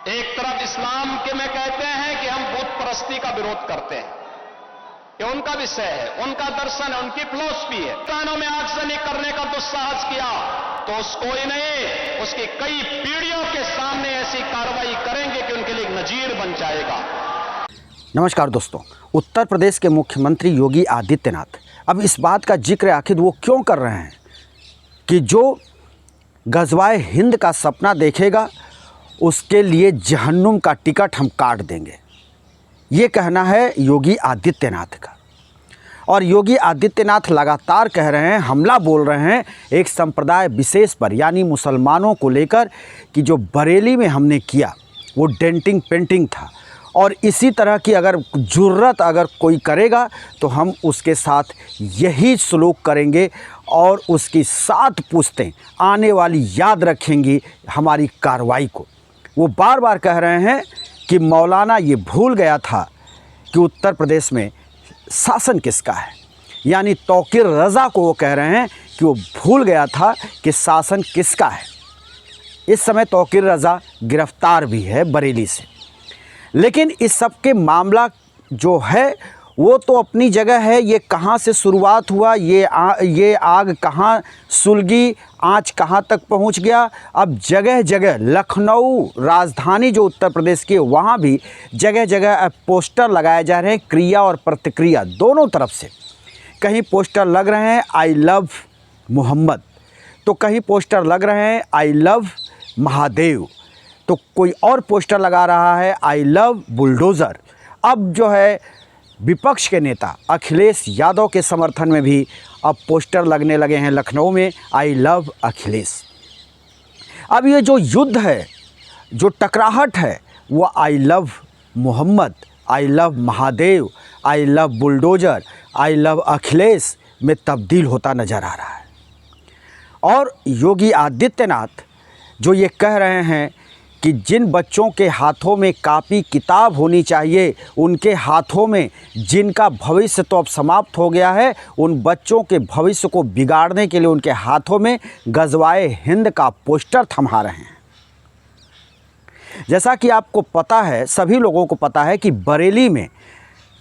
एक तरफ इस्लाम के में कहते हैं कि हम बुत परस्ती का विरोध करते हैं, ये उनका विषय है, उनका दर्शन है, उनकी फिलॉसफी है। कानों में आगजनी करने का दुस्साहस किया तो उसको ही नहीं, उसकी कई पीढ़ियों के सामने ऐसी कार्रवाई करेंगे कि उनके लिए एक नजीर बन जाएगा। नमस्कार दोस्तों, उत्तर प्रदेश के मुख्यमंत्री योगी आदित्यनाथ अब इस बात का जिक्र आखिर वो क्यों कर रहे हैं कि जो गज़वाए हिंद का सपना देखेगा उसके लिए जहन्नुम का टिकट हम काट देंगे। ये कहना है योगी आदित्यनाथ का। और योगी आदित्यनाथ लगातार कह रहे हैं, हमला बोल रहे हैं एक संप्रदाय विशेष पर, यानी मुसलमानों को लेकर कि जो बरेली में हमने किया वो डेंटिंग पेंटिंग था, और इसी तरह की अगर जुर्रत अगर कोई करेगा तो हम उसके साथ यही सलूक करेंगे और उसकी 7 पुश्तें आने वाली याद रखेंगी हमारी कार्रवाई को। वो बार बार कह रहे हैं कि मौलाना ये भूल गया था कि उत्तर प्रदेश में शासन किसका है, यानी तौकीर रज़ा को वो कह रहे हैं कि वो भूल गया था कि शासन किसका है। इस समय तौकीर रज़ा गिरफ्तार भी है बरेली से, लेकिन इस सब के मामला जो है वो तो अपनी जगह है। ये कहाँ से शुरुआत हुआ, ये आग कहाँ सुलगी, आँच कहाँ तक पहुँच गया। अब जगह जगह लखनऊ राजधानी जो उत्तर प्रदेश की है वहाँ भी जगह जगह पोस्टर लगाए जा रहे हैं, क्रिया और प्रतिक्रिया दोनों तरफ से। कहीं पोस्टर लग रहे हैं आई लव मोहम्मद, तो कहीं पोस्टर लग रहे हैं आई लव महादेव, तो कोई और पोस्टर लगा रहा है आई लव बुलडोज़र। अब जो है विपक्ष के नेता अखिलेश यादव के समर्थन में भी अब पोस्टर लगने लगे हैं लखनऊ में आई लव अखिलेश। अब ये जो युद्ध है, जो टकराहट है, वो I love Mohammad, I love Mahadev, I love bulldozer, I love Akhilesh में तब्दील होता नज़र आ रहा है। और योगी आदित्यनाथ जो ये कह रहे हैं कि जिन बच्चों के हाथों में कापी किताब होनी चाहिए, उनके हाथों में जिनका भविष्य तो अब समाप्त हो गया है, उन बच्चों के भविष्य को बिगाड़ने के लिए उनके हाथों में गज़वाए हिंद का पोस्टर थमा रहे हैं। जैसा कि आपको पता है, सभी लोगों को पता है कि बरेली में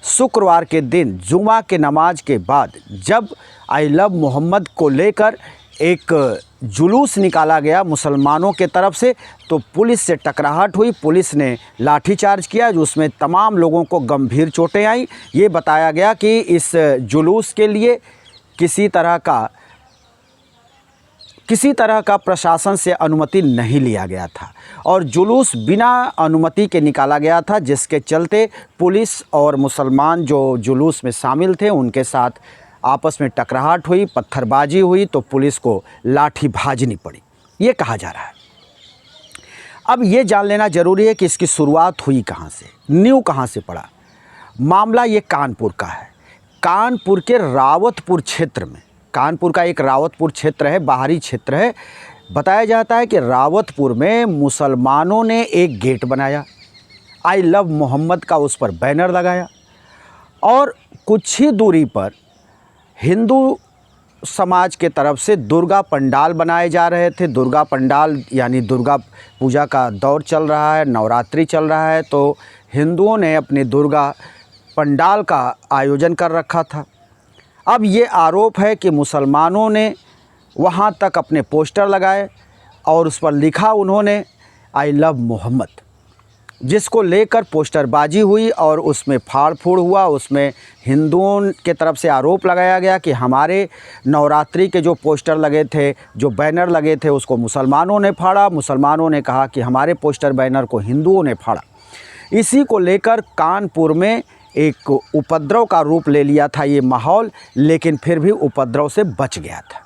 शुक्रवार के दिन जुमा के नमाज के बाद जब आई लव मोहम्मद को लेकर एक जुलूस निकाला गया मुसलमानों के तरफ से, तो पुलिस से टकराहट हुई, पुलिस ने लाठीचार्ज किया, उसमें तमाम लोगों को गंभीर चोटें आई। ये बताया गया कि इस जुलूस के लिए किसी तरह का प्रशासन से अनुमति नहीं लिया गया था और जुलूस बिना अनुमति के निकाला गया था, जिसके चलते पुलिस और मुसलमान जो जुलूस में शामिल थे उनके साथ आपस में टकराहट हुई, पत्थरबाजी हुई, तो पुलिस को लाठी भाजनी पड़ी, ये कहा जा रहा है। अब ये जान लेना ज़रूरी है कि इसकी शुरुआत हुई कहाँ से, नींव कहाँ से पड़ा। मामला ये कानपुर का है, कानपुर के रावतपुर क्षेत्र में। कानपुर का एक रावतपुर क्षेत्र है, बाहरी क्षेत्र है। बताया जाता है कि रावतपुर में मुसलमानों ने एक गेट बनाया, आई लव मोहम्मद का उस पर बैनर लगाया, और कुछ ही दूरी पर हिंदू समाज के तरफ से दुर्गा पंडाल बनाए जा रहे थे। दुर्गा पंडाल यानी दुर्गा पूजा का दौर चल रहा है, नवरात्रि चल रहा है, तो हिंदुओं ने अपने दुर्गा पंडाल का आयोजन कर रखा था। अब ये आरोप है कि मुसलमानों ने वहाँ तक अपने पोस्टर लगाए और उस पर लिखा उन्होंने आई लव मोहम्मद, जिसको लेकर पोस्टरबाजी हुई और उसमें फाड़ फूड़ हुआ। उसमें हिंदुओं के तरफ से आरोप लगाया गया कि हमारे नवरात्रि के जो पोस्टर लगे थे, जो बैनर लगे थे, उसको मुसलमानों ने फाड़ा। मुसलमानों ने कहा कि हमारे पोस्टर बैनर को हिंदुओं ने फाड़ा। इसी को लेकर कानपुर में एक उपद्रव का रूप ले लिया था ये माहौल, लेकिन फिर भी उपद्रव से बच गया था।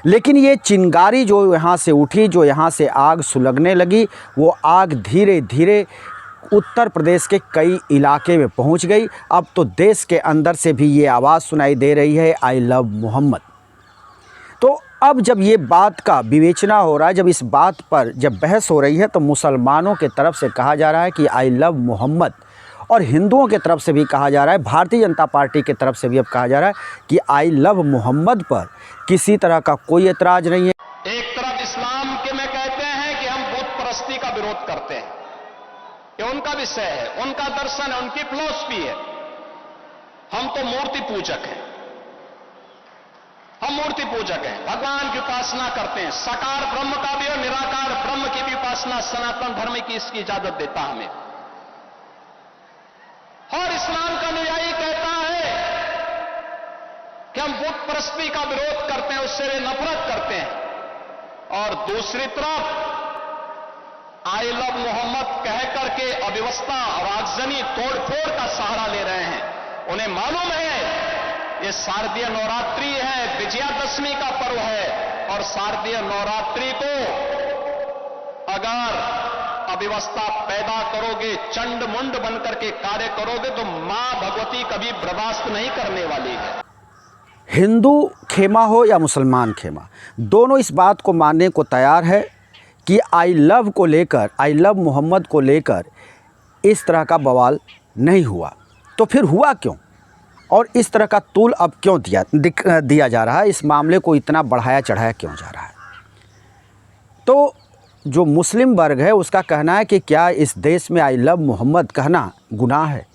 लेकिन ये चिंगारी जो यहाँ से उठी, जो यहाँ से आग सुलगने लगी, वो आग धीरे धीरे उत्तर प्रदेश के कई इलाके में पहुँच गई। अब तो देश के अंदर से भी ये आवाज़ सुनाई दे रही है आई लव मोहम्मद। तो अब जब ये बात का विवेचना हो रहा है, जब इस बात पर जब बहस हो रही है, तो मुसलमानों के तरफ से कहा जा रहा है कि आई लव मोहम्मद, और हिंदुओं के तरफ से भी कहा जा रहा है, भारतीय जनता पार्टी के तरफ से भी अब कहा जा रहा है कि आई लव मोहम्मद पर किसी तरह का कोई एतराज़ नहीं है। एक तरफ इस्लाम के में कहते हैं कि हम बुत परस्ती का विरोध करते हैं, ये उनका विषय है, उनका दर्शन है, उनकी फिलॉसफी है। हम तो मूर्ति पूजक हैं, हम मूर्ति पूजक हैं, भगवान की उपासना करते हैं। साकार ब्रह्म का भी और निराकार ब्रह्म की भी उपासना सनातन धर्म की इसकी इजाजत देता हमें। और इस्लाम का अनुयायी कहता है कि हम बुत परस्ती का विरोध करते हैं, उससे वे नफरत करते हैं। और दूसरी तरफ आई लव मोहम्मद कह करके अव्यवस्था और आगजनी तोड़फोड़ का सहारा ले रहे हैं। उन्हें मालूम है ये शारदीय नवरात्रि है, विजयादशमी का पर्व है, और शारदीय नवरात्रि को अगर अव्यवस्था पैदा करोगे, चंड मुंड बनकर के कार्य करोगे, तो मां भगवती कभी बर्दाश्त नहीं करने वाली है। हिंदू खेमा हो या मुसलमान खेमा, दोनों इस बात को मानने को तैयार है कि आई लव को लेकर, आई लव मोहम्मद को लेकर इस तरह का बवाल नहीं हुआ। तो फिर हुआ क्यों, और इस तरह का तूल अब क्यों दिया जा रहा है, इस मामले को इतना बढ़ाया चढ़ाया क्यों जा रहा है। तो जो मुस्लिम वर्ग है उसका कहना है कि क्या इस देश में आई लव मोहम्मद कहना गुनाह है।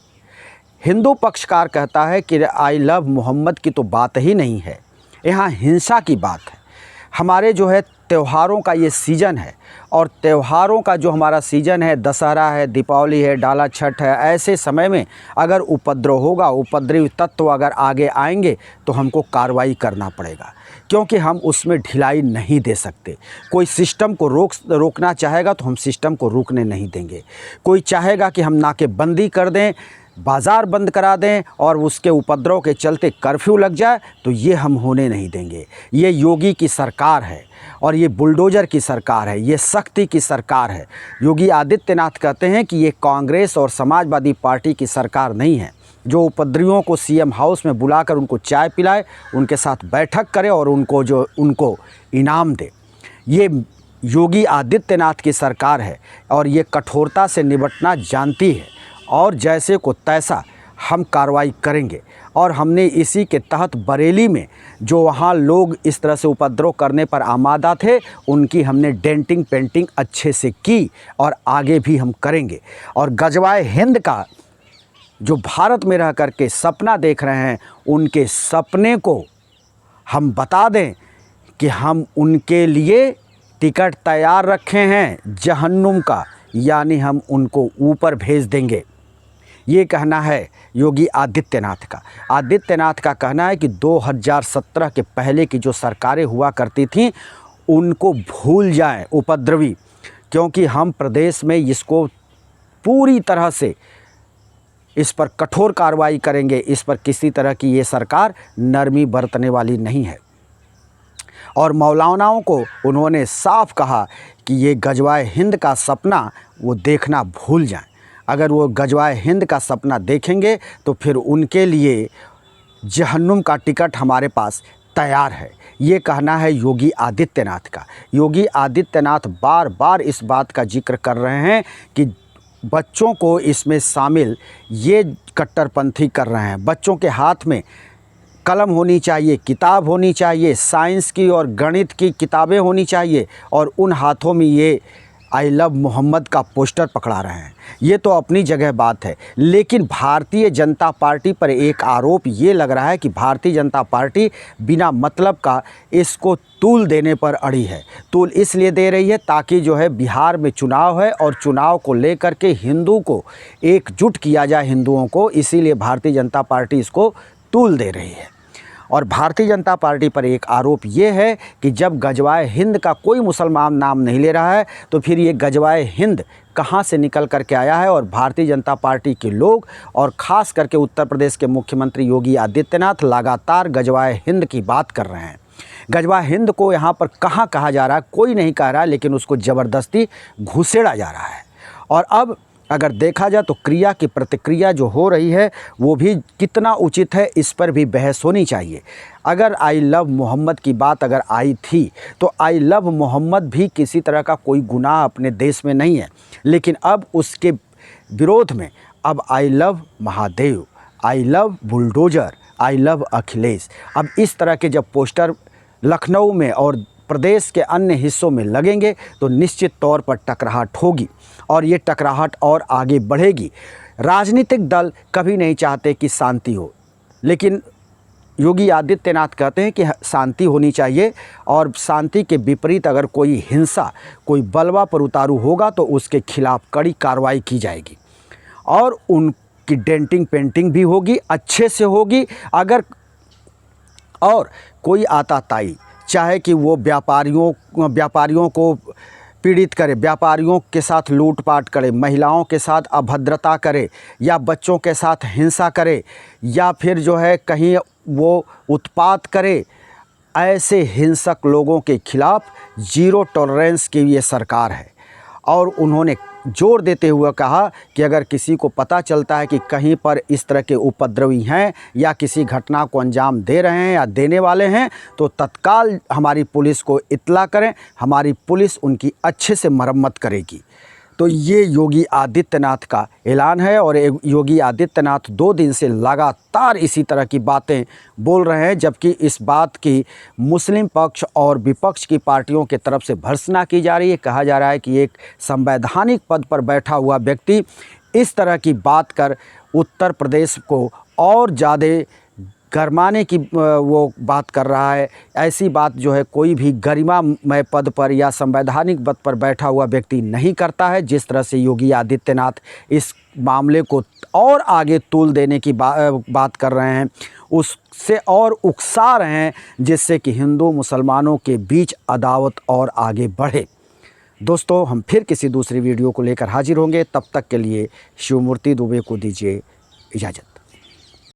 हिंदू पक्षकार कहता है कि आई लव मोहम्मद की तो बात ही नहीं है, यहाँ हिंसा की बात है। हमारे जो है त्योहारों का ये सीज़न है, और त्योहारों का जो हमारा सीज़न है, दशहरा है, दीपावली है, डाला छठ है, ऐसे समय में अगर उपद्रव होगा, उपद्रवी तत्व अगर आगे आएंगे तो हमको कार्रवाई करना पड़ेगा, क्योंकि हम उसमें ढिलाई नहीं दे सकते। कोई सिस्टम को रोकना चाहेगा तो हम सिस्टम को रुकने नहीं देंगे। कोई चाहेगा कि हम नाकेबंदी कर दें, बाज़ार बंद करा दें और उसके उपद्रव के चलते कर्फ्यू लग जाए, तो ये हम होने नहीं देंगे। ये योगी की सरकार है और ये बुलडोज़र की सरकार है, ये सख्ती की सरकार है। योगी आदित्यनाथ कहते हैं कि ये कांग्रेस और समाजवादी पार्टी की सरकार नहीं है जो उपद्रवियों को सीएम हाउस में बुलाकर उनको चाय पिलाए, उनके साथ बैठक करे और उनको इनाम दे। ये योगी आदित्यनाथ की सरकार है और ये कठोरता से निपटना जानती है, और जैसे को तैसा हम कार्रवाई करेंगे। और हमने इसी के तहत बरेली में जो वहाँ लोग इस तरह से उपद्रव करने पर आमादा थे, उनकी हमने डेंटिंग पेंटिंग अच्छे से की और आगे भी हम करेंगे। और गजवाए हिंद का जो भारत में रह कर के सपना देख रहे हैं, उनके सपने को हम बता दें कि हम उनके लिए टिकट तैयार रखे हैं जहन्नुम का, यानी हम उनको ऊपर भेज देंगे। ये कहना है योगी आदित्यनाथ का। आदित्यनाथ का कहना है कि 2017 के पहले की जो सरकारें हुआ करती थीं उनको भूल जाएं उपद्रवी, क्योंकि हम प्रदेश में इसको पूरी तरह से इस पर कठोर कार्रवाई करेंगे। इस पर किसी तरह की ये सरकार नरमी बरतने वाली नहीं है। और मौलानाओं को उन्होंने साफ कहा कि ये गजवाए हिंद का सपना वो देखना भूल जाएं। अगर वो गजवाए हिंद का सपना देखेंगे तो फिर उनके लिए जहन्नुम का टिकट हमारे पास तैयार है। ये कहना है योगी आदित्यनाथ का। योगी आदित्यनाथ बार बार इस बात का जिक्र कर रहे हैं कि बच्चों को इसमें शामिल ये कट्टरपंथी कर रहे हैं। बच्चों के हाथ में कलम होनी चाहिए, किताब होनी चाहिए, साइंस की और गणित की किताबें होनी चाहिए, और उन हाथों में ये आई लव मोहम्मद का पोस्टर पकड़ा रहे हैं। ये तो अपनी जगह बात है, लेकिन भारतीय जनता पार्टी पर एक आरोप ये लग रहा है कि भारतीय जनता पार्टी बिना मतलब का इसको तूल देने पर अड़ी है। तूल इसलिए दे रही है ताकि जो है बिहार में चुनाव है और चुनाव को लेकर के हिंदू को एकजुट किया जाए, हिंदुओं को, इसीलिए भारतीय जनता पार्टी इसको तूल दे रही है। और भारतीय जनता पार्टी पर एक आरोप ये है कि जब गजवाए हिंद का कोई मुसलमान नाम नहीं ले रहा है तो फिर ये गजवाए हिंद कहाँ से निकल कर के आया है। और भारतीय जनता पार्टी के लोग और ख़ास करके उत्तर प्रदेश के मुख्यमंत्री योगी आदित्यनाथ लगातार गजवाए हिंद की बात कर रहे हैं। गजवाए हिंद को यहाँ पर कहाँ कहा जा रहा है कोई नहीं कह रहा है, लेकिन उसको ज़बरदस्ती घुसेड़ा जा रहा है। और अब अगर देखा जाए तो क्रिया की प्रतिक्रिया जो हो रही है वो भी कितना उचित है, इस पर भी बहस होनी चाहिए। अगर आई लव मोहम्मद की बात अगर आई थी तो आई लव मोहम्मद भी किसी तरह का कोई गुनाह अपने देश में नहीं है, लेकिन अब उसके विरोध में अब आई love Mahadev, I love bulldozer, I love Akhilesh, अब इस तरह के जब पोस्टर लखनऊ में और प्रदेश के अन्य हिस्सों में लगेंगे तो निश्चित तौर पर टकराहट होगी और ये टकराहट और आगे बढ़ेगी। राजनीतिक दल कभी नहीं चाहते कि शांति हो, लेकिन योगी आदित्यनाथ कहते हैं कि शांति होनी चाहिए और शांति के विपरीत अगर कोई हिंसा, कोई बलवा पर उतारू होगा तो उसके खिलाफ कड़ी कार्रवाई की जाएगी और उनकी डेंटिंग पेंटिंग भी होगी, अच्छे से होगी। अगर और कोई आताताई चाहे कि वो व्यापारियों को पीड़ित करे, व्यापारियों के साथ लूटपाट करे, महिलाओं के साथ अभद्रता करे या बच्चों के साथ हिंसा करे या फिर जो है कहीं वो उत्पात करे, ऐसे हिंसक लोगों के खिलाफ जीरो टॉलरेंस की ये सरकार है। और उन्होंने जोर देते हुए कहा कि अगर किसी को पता चलता है कि कहीं पर इस तरह के उपद्रवी हैं या किसी घटना को अंजाम दे रहे हैं या देने वाले हैं तो तत्काल हमारी पुलिस को इत्तला करें, हमारी पुलिस उनकी अच्छे से मरम्मत करेगी। तो ये योगी आदित्यनाथ का ऐलान है और योगी आदित्यनाथ 2 दिन से लगातार इसी तरह की बातें बोल रहे हैं, जबकि इस बात की मुस्लिम पक्ष और विपक्ष की पार्टियों के तरफ से भर्त्सना की जा रही है। कहा जा रहा है कि एक संवैधानिक पद पर बैठा हुआ व्यक्ति इस तरह की बात कर उत्तर प्रदेश को और ज़्यादा गरमाने की वो बात कर रहा है। ऐसी बात जो है कोई भी गरिमामय पद पर या संवैधानिक पद पर बैठा हुआ व्यक्ति नहीं करता है। जिस तरह से योगी आदित्यनाथ इस मामले को और आगे तूल देने की बात कर रहे हैं, उससे और उकसा रहे हैं, जिससे कि हिंदू मुसलमानों के बीच अदावत और आगे बढ़े। दोस्तों, हम फिर किसी दूसरी वीडियो को लेकर हाजिर होंगे। तब तक के लिए शिवमूर्ति दुबे को दीजिए इजाज़त।